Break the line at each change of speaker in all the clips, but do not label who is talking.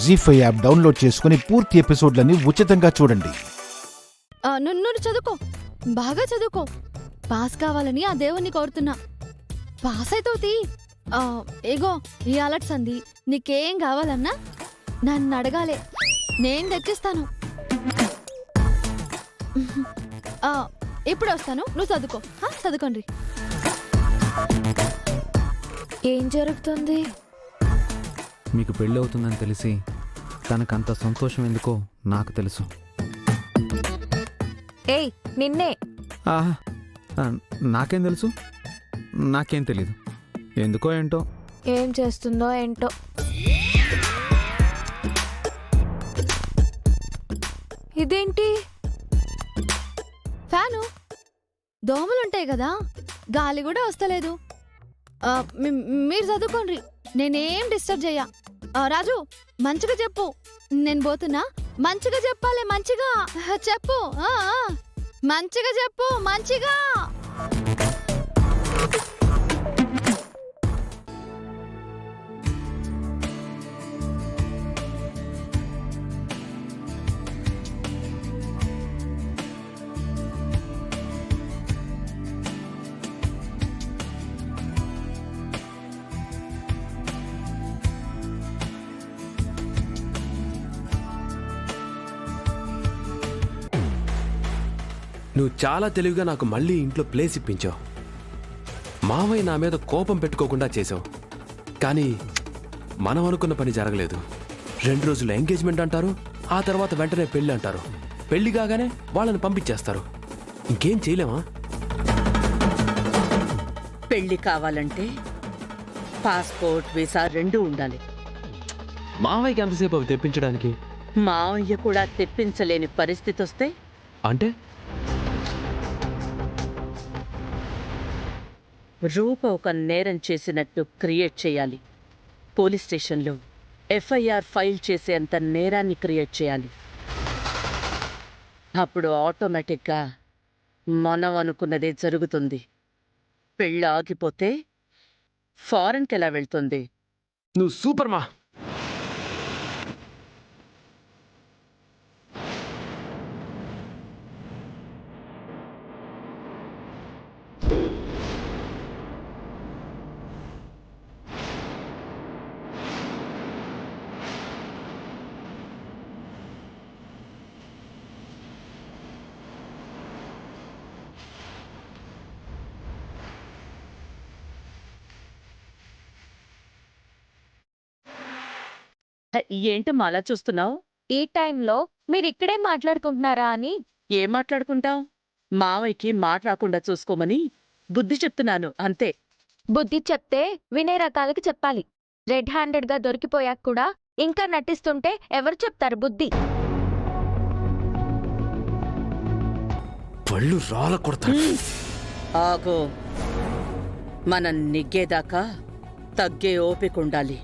జీ5 app download చేసుకుని పూర్తి ఎపిసోడ్లని ఉచితంగా చూడండి.
నువ్వు చదువుకో, బాగా చదువుకో. పాస్ కావాలని ఆ దేవుణ్ణి కోరుతున్నా. పాస్ అవుతావుతి. ఏగో ఈ అలర్ట్స్ అంది. నీకేం కావాలన్నా నన్ను అడగాలే, నేను తెచ్చిస్తాను. ఇప్పుడు వస్తాను, నువ్వు చదువుకో. చదువుకోండి. ఏం జరుగుతుంది?
మీకు పెళ్ళి అవుతుందని తెలిసి తనకంత సంతోషం ఎందుకో నాకు తెలుసు.
ఏయ్ నిన్నే.
నాకేం తెలుసు? నాకేం తెలీదు. ఎందుకో ఏంటో.
ఏం చేస్తుందో ఏంటో. ఇదేంటి?
ఫ్యాను. దోమలుంటాయి కదా, గాలి కూడా వస్తలేదు. మీరు చదువుకోండి, నేనేం డిస్టర్బ్ చెయ్యా. రాజు మంచిగా చెప్పు, నేను పోతున్నా. మంచిగా చెప్పాలి, మంచిగా చెప్పు. మంచిగా చెప్పు, మంచిగా.
నువ్వు చాలా తెలివిగా నాకు మళ్ళీ ఇంట్లో ప్లేస్ ఇప్పించావు. మావయ్య నా మీద కోపం పెట్టుకోకుండా చేసావు. కానీ మనం అనుకున్న పని జరగలేదు. 2 రోజులు ఎంగేజ్మెంట్ అంటారు, ఆ తర్వాత వెంటనే పెళ్ళి అంటారు. పెళ్లి కాగానే వాళ్ళని పంపించేస్తారు. ఇంకేం చేయలేమా?
పెళ్లి కావాలంటే పాస్పోర్ట్, వీసా 2 ఉండాలి.
మావయ్యకి ఎంతసేపు అవి తెప్పించడానికి?
మావయ్య కూడా తెప్పించలేని పరిస్థితి వస్తే
అంటే
రూప ఒక నేరం చేసినట్టు క్రియేట్ చేయాలి. పోలీస్ స్టేషన్లో ఎఫ్ఐఆర్ ఫైల్ చేసేంత నేరాన్ని క్రియేట్ చేయాలి. అప్పుడు ఆటోమేటిక్గా మనం అనుకున్నదే జరుగుతుంది. పెళ్ళి ఆగిపోతే ఫారెన్కి ఎలా వెళ్తుంది?
నువ్వు సూపర్ మా.
ఏంటమ్మా అలా చూస్తున్నావు?
ఈ టైంలో మీరు ఇక్కడే మాట్లాడుకుంటున్నారా అని.
ఏం మాట్లాడుకుంటావు? మావయ్యకి మాట రాకుండా చూసుకోమని బుద్ధి చెప్తున్నాను అంతే.
బుద్ధి చెప్తే వినే రకాలకి చెప్పాలి. రెడ్ హ్యాండెడ్ గా దొరికిపోయాక కూడా ఇంకా నటిస్తుంటే ఎవరు చెప్తారు బుద్ధి?
పళ్ళు రాల కొడతారు.
ఆగో, మనం నెగ్గేదాకా తగ్గే ఓపిక ఉండాలి.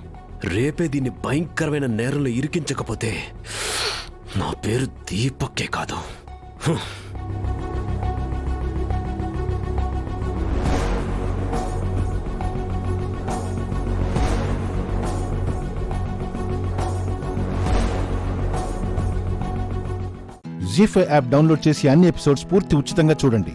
రేపే దీన్ని భయంకరమైన నేరంలో ఇరికించకపోతే నా పేరు దీపక్కే కాదు.
జీ5 యాప్ డౌన్లోడ్ చేసి అన్ని ఎపిసోడ్స్ పూర్తి ఉచితంగా చూడండి.